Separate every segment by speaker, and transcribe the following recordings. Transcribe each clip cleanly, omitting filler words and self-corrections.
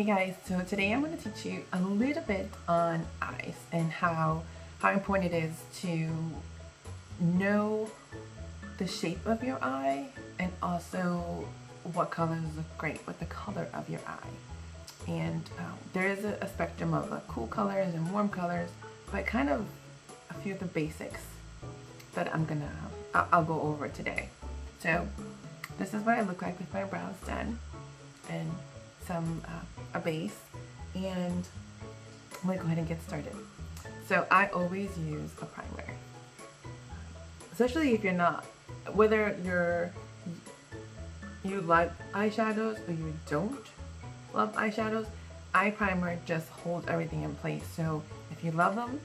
Speaker 1: Hey guys, so today I'm going to teach you a little bit on eyes and how important it is to know the shape of your eye and also what colors look great with the color of your eye. And there is a spectrum of cool colors and warm colors, but kind of a few of the basics that I'll go over today. So this is what I look like with my brows done and a base, and I'm gonna go ahead and get started. So I always use a primer, especially if you're not, whether you like eyeshadows or you don't love eyeshadows, eye primer just holds everything in place. So if you love them,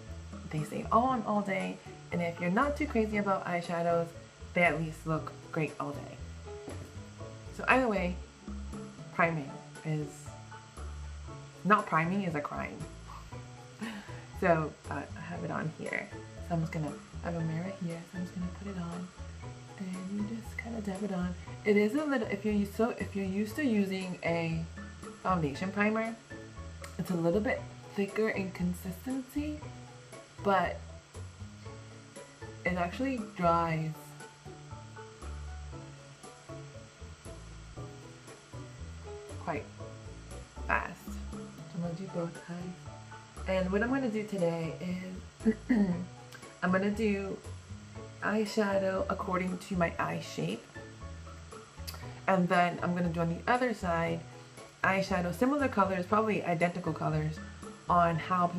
Speaker 1: they stay on all day, and if you're not too crazy about eyeshadows, they at least look great all day. So either way, priming is not priming is a crime. So I have it on here. So I'm just gonna have a mirror here. So I'm just gonna put it on, and you just kind of dab it on. It is a little, if you're used to using a foundation primer, it's a little bit thicker in consistency, but it actually dries quite fast. So I'm gonna do both eyes. And what I'm gonna do today is I'm gonna do eyeshadow according to my eye shape. And then I'm gonna do on the other side eyeshadow, similar colors, probably identical colors, on how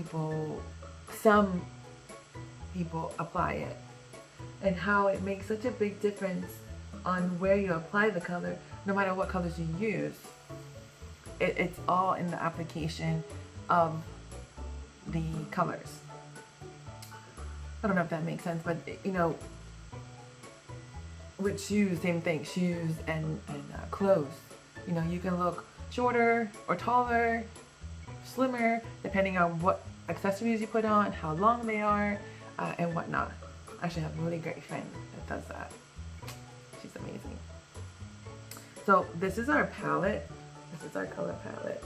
Speaker 1: some people apply it. And how it makes such a big difference on where you apply the color, no matter what colors you use. It's all in the application of the colors. I don't know if that makes sense, but you know, with shoes, same thing. Shoes and clothes. You know, you can look shorter or taller, slimmer, depending on what accessories you put on, how long they are, and whatnot. I actually have a really great friend that does that. She's amazing. So this is our palette. This is our color palette.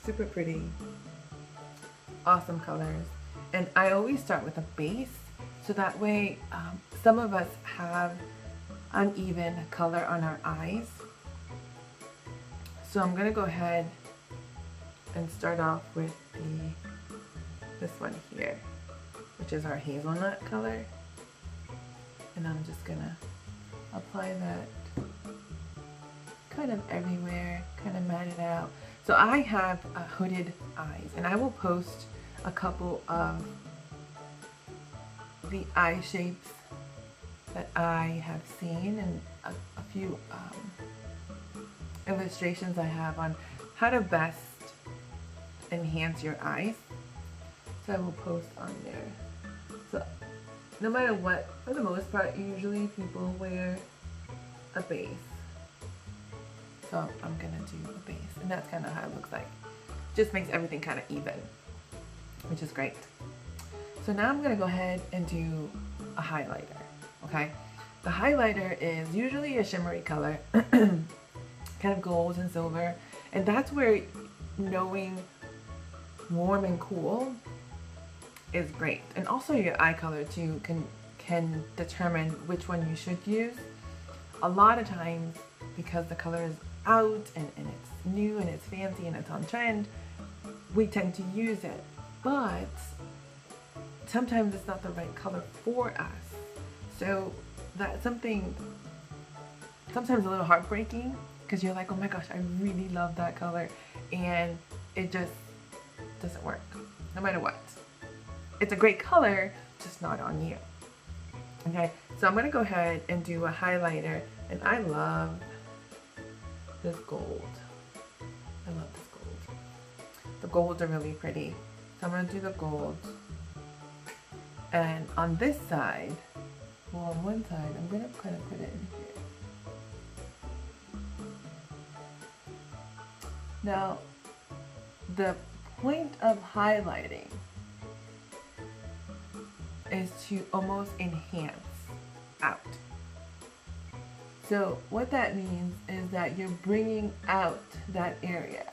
Speaker 1: Super pretty. Awesome colors. And I always start with a base, so that way some of us have uneven color on our eyes. So I'm gonna go ahead and start off with this one here, which is our hazelnut color. And I'm just gonna apply that kind of everywhere, kind of mat it out. So I have hooded eyes, and I will post a couple of the eye shapes that I have seen, and a few illustrations I have on how to best enhance your eyes. So I will post on there. So no matter what, for the most part, usually people wear a base. So I'm gonna do a base, and that's kind of how it looks like. Just makes everything kind of even, which is great. So now I'm gonna go ahead and do a highlighter, okay? The highlighter is usually a shimmery color, kind of gold and silver, and that's where knowing warm and cool is great. And also your eye color too can determine which one you should use. A lot of times, because the color is out and it's new and it's fancy and it's on trend, we tend to use it. But sometimes it's not the right color for us. So that's something sometimes a little heartbreaking, because you're like, oh my gosh, I really love that color, and it just doesn't work, no matter what. It's a great color, just not on you. Okay, so I'm gonna go ahead and do a highlighter, and I love this gold. I love this gold. The golds are really pretty. So I'm gonna do the gold. And on this side, well, on one side, I'm gonna kind of put it in here. Now, the point of highlighting is to almost enhance out. So what that means is that you're bringing out that area.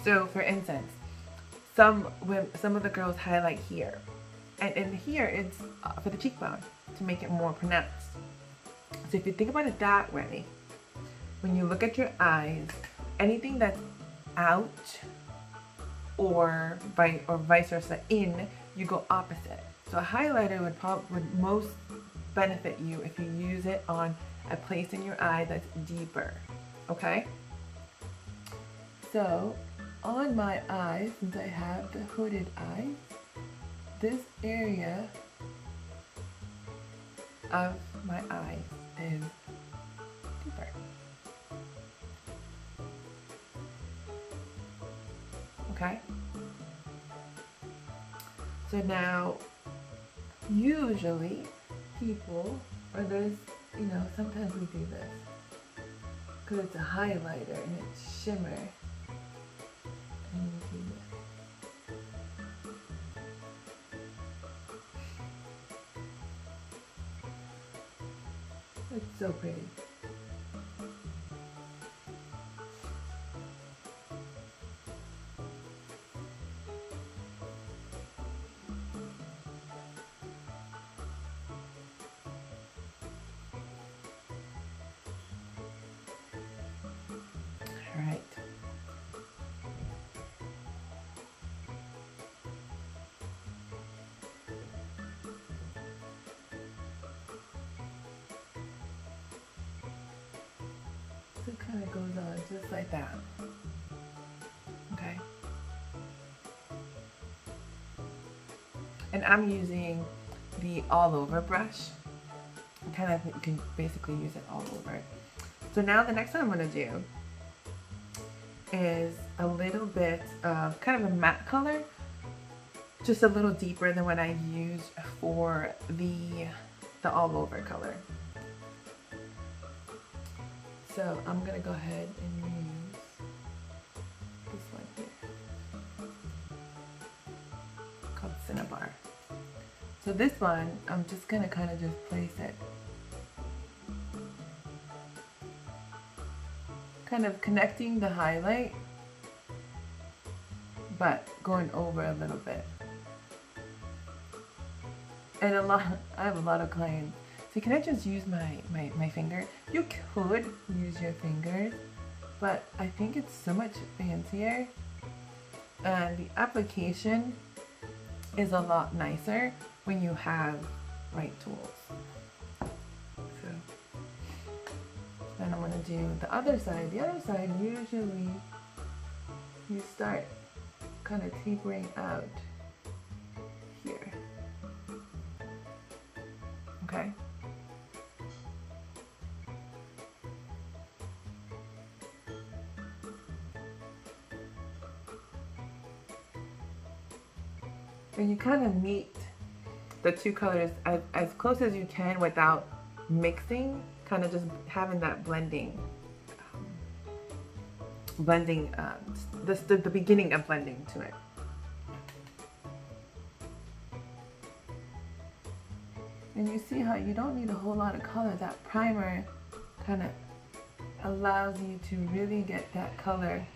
Speaker 1: So for instance, some of the girls highlight here, and in here it's for the cheekbone to make it more pronounced. So if you think about it that way, when you look at your eyes, anything that's out or vice versa in, you go opposite. So a highlighter would most benefit you if you use it on a place in your eye that's deeper. Okay? So on my eye, since I have the hooded eye, this area of my eye is deeper. Okay? So now, usually people, or there's, sometimes we do this because it's a highlighter and it's shimmer, and we do this. It's so pretty. All right. So it kind of goes on just like that. Okay. And I'm using the all over brush. Kind of, you can basically use it all over. So now the next one I'm going to do is a little bit of kind of a matte color, just a little deeper than what I used for the all over color. So I'm gonna go ahead and use this one here, called Cinnabar. So this one, I'm just gonna kind of just place it, kind of connecting the highlight, but going over a little bit. And I have a lot of clients. So can I just use my finger? You could use your fingers, but I think it's so much fancier. And the application is a lot nicer when you have right tools. So then I'm gonna do the other side. The other side, usually you start kind of tapering out here. Okay. And you kind of meet the two colors as close as you can without mixing, kind of just having that blending, the beginning of blending to it. And you see how you don't need a whole lot of color. That primer kind of allows you to really get that color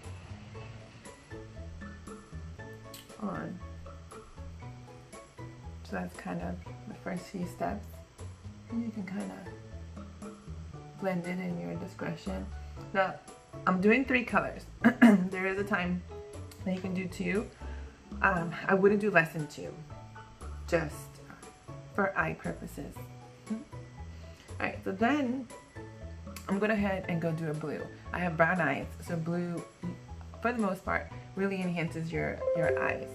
Speaker 1: on. So that's kind of the first few steps. And you can kind of blend it in your discretion. Now, I'm doing 3 colors. There is a time that you can do 2. I wouldn't do less than 2, just for eye purposes. Alright, so then I'm going to head and go do a blue. I have brown eyes, so blue, for the most part, really enhances your eyes.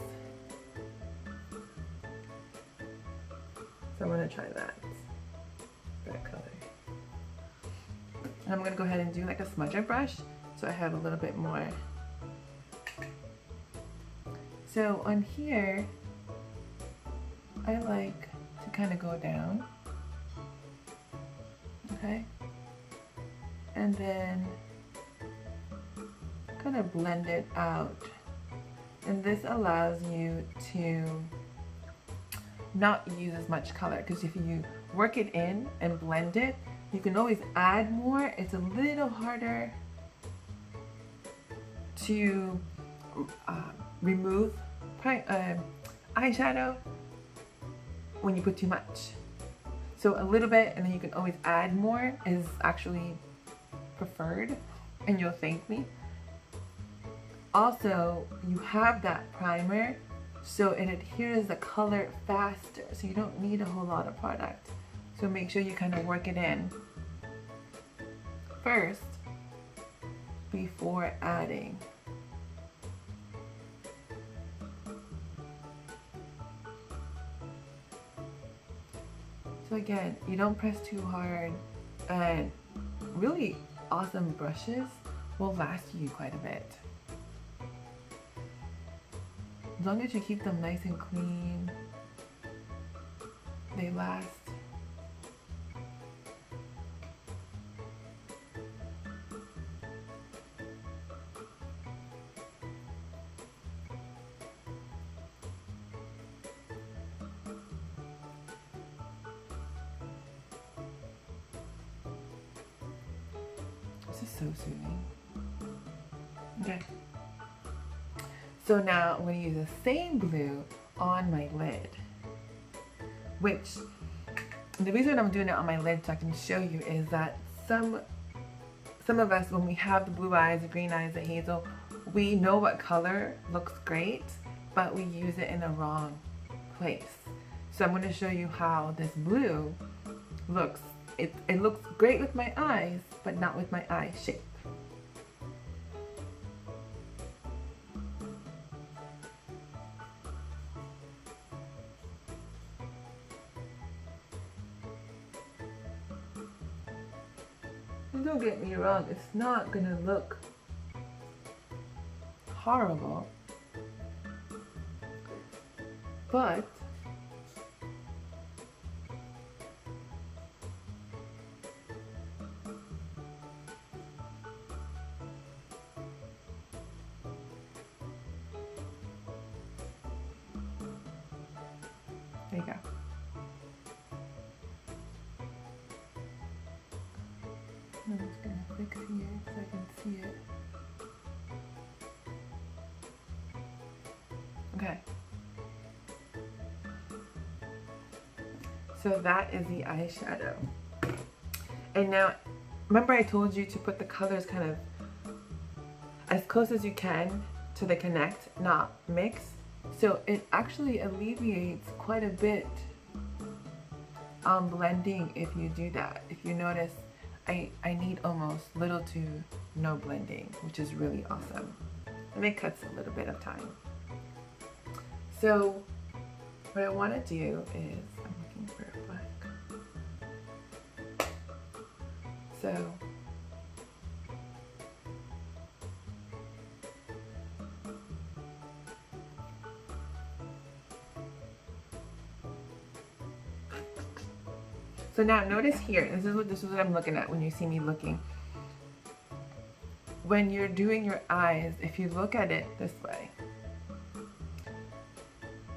Speaker 1: So I'm going to try that color. And I'm going to go ahead and do like a smudger brush, so I have a little bit more. So on here, I like to kind of go down, okay, and then kind of blend it out. And this allows you to not use as much color, because if you work it in and blend it, You can always add more. It's a little harder to remove eyeshadow when you put too much. So a little bit, and then you can always add more is actually preferred, and you'll thank me. Also, you have that primer, so it adheres the color faster, so you don't need a whole lot of product. So make sure you kind of work it in first before adding. So again, you don't press too hard, and really awesome brushes will last you quite a bit. As long as you keep them nice and clean, they last. This is so soothing. Okay. So now I'm going to use the same blue on my lid, which the reason I'm doing it on my lid so I can show you is that some of us, when we have the blue eyes, the green eyes, the hazel, we know what color looks great, but we use it in the wrong place. So I'm going to show you how this blue looks. It looks great with my eyes, but not with my eye shape. And don't get me wrong, it's not gonna look horrible, but there you go. I'm just gonna fix here so I can see it. Okay. So that is the eyeshadow. And now, remember I told you to put the colors kind of as close as you can to the connect, not mix. So it actually alleviates quite a bit on blending if you do that. If you notice, I need almost little to no blending, which is really awesome. And it cuts a little bit of time. So what I want to do is, I'm looking for a black. So now notice here, this is what I'm looking at when you see me looking. When you're doing your eyes, if you look at it this way,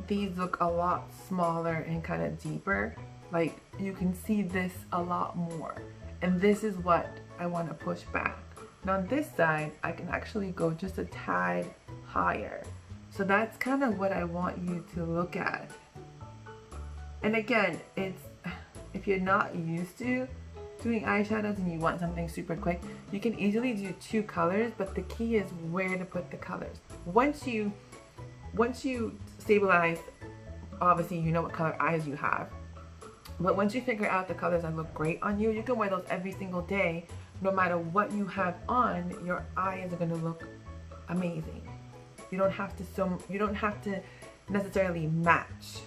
Speaker 1: these look a lot smaller and kind of deeper. Like you can see this a lot more. And this is what I want to push back. And on this side, I can actually go just a tad higher. So that's kind of what I want you to look at. And again, if you're not used to doing eyeshadows and you want something super quick, you can easily do 2 colors, but the key is where to put the colors. Once you stabilize, obviously you know what color eyes you have, but once you figure out the colors that look great on you, you can wear those every single day. No matter what you have on, your eyes are going to look amazing. You don't have to necessarily match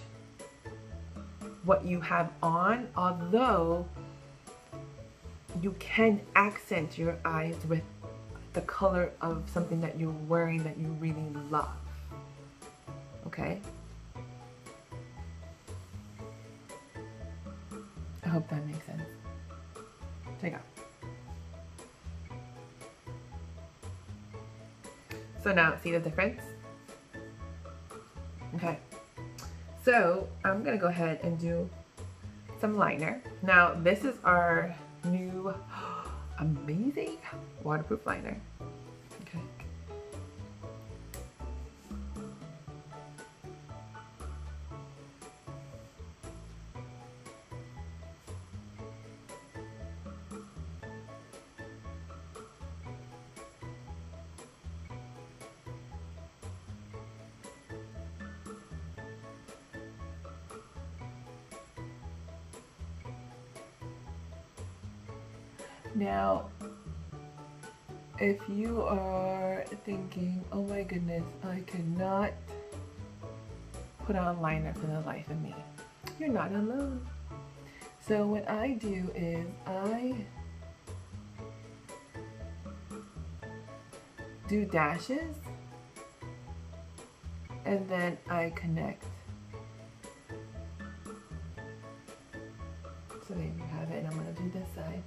Speaker 1: what you have on, although you can accent your eyes with the color of something that you're wearing that you really love. Okay? I hope that makes sense. Check out. So now, see the difference? Okay. So I'm gonna go ahead and do some liner. Now this is our new amazing waterproof liner. Okay. Now, if you are thinking, oh my goodness, I cannot put on liner for the life of me, you're not alone. So what I do is I do dashes and then I connect. So there you have it, and I'm going to do this side.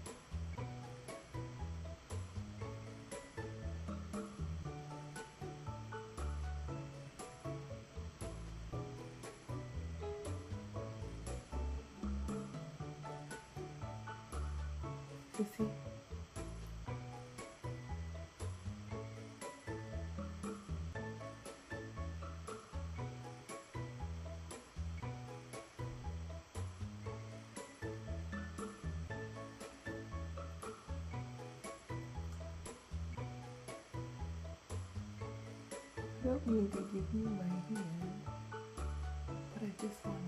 Speaker 1: You see? I don't need to give you my hand, but I just want to.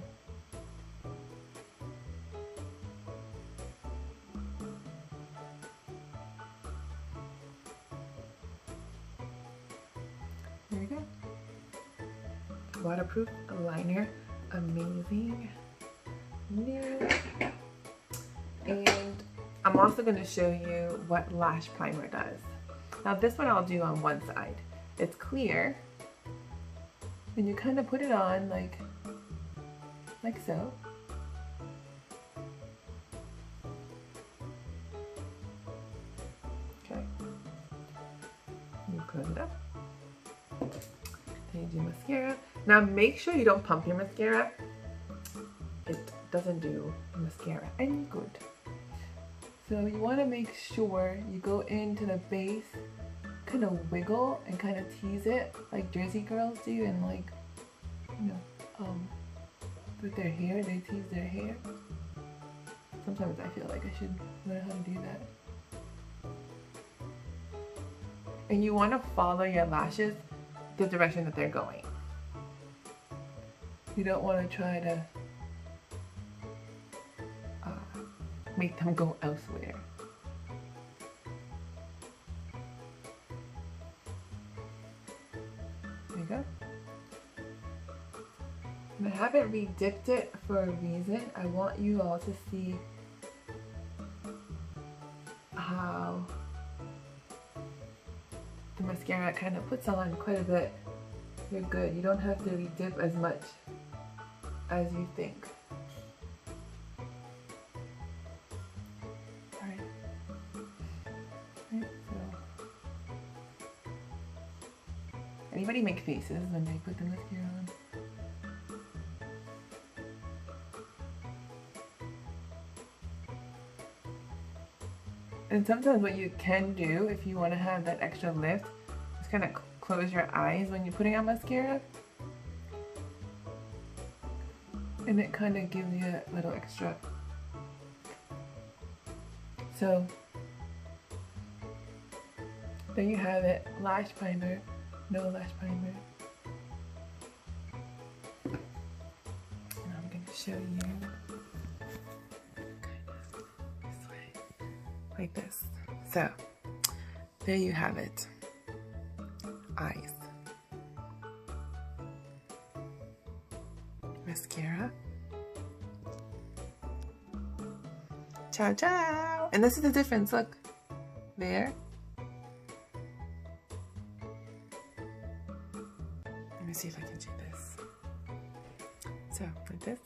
Speaker 1: There we go. Waterproof liner, amazing, new. And I'm also going to show you what lash primer does. Now this one I'll do on one side. It's clear, and you kind of put it on like so. Okay. You close it up. Then you do mascara. Now make sure you don't pump your mascara. It doesn't do mascara any good. So you want to make sure you go into the base, kind of wiggle and kind of tease it like Jersey girls do, and like, you know, with their hair, they tease their hair. Sometimes I feel like I should learn how to do that. And you want to follow your lashes the direction that they're going. You don't want to try to make them go elsewhere. There you go. And I haven't re-dipped it for a reason. I want you all to see how the mascara kind of puts on quite a bit. You're good. You don't have to re-dip as much as you think. Anybody make faces when they put the mascara on? And sometimes what you can do if you want to have that extra lift is kind of close your eyes when you're putting on mascara. And it kind of gives you a little extra. So there you have it, lash primer. No lash primer. And I'm going to show you kind of this way, like this. So there you have it. Eyes. Mascara. Ciao, ciao. And this is the difference. Look, there. Let me see if I can do this. So, like this.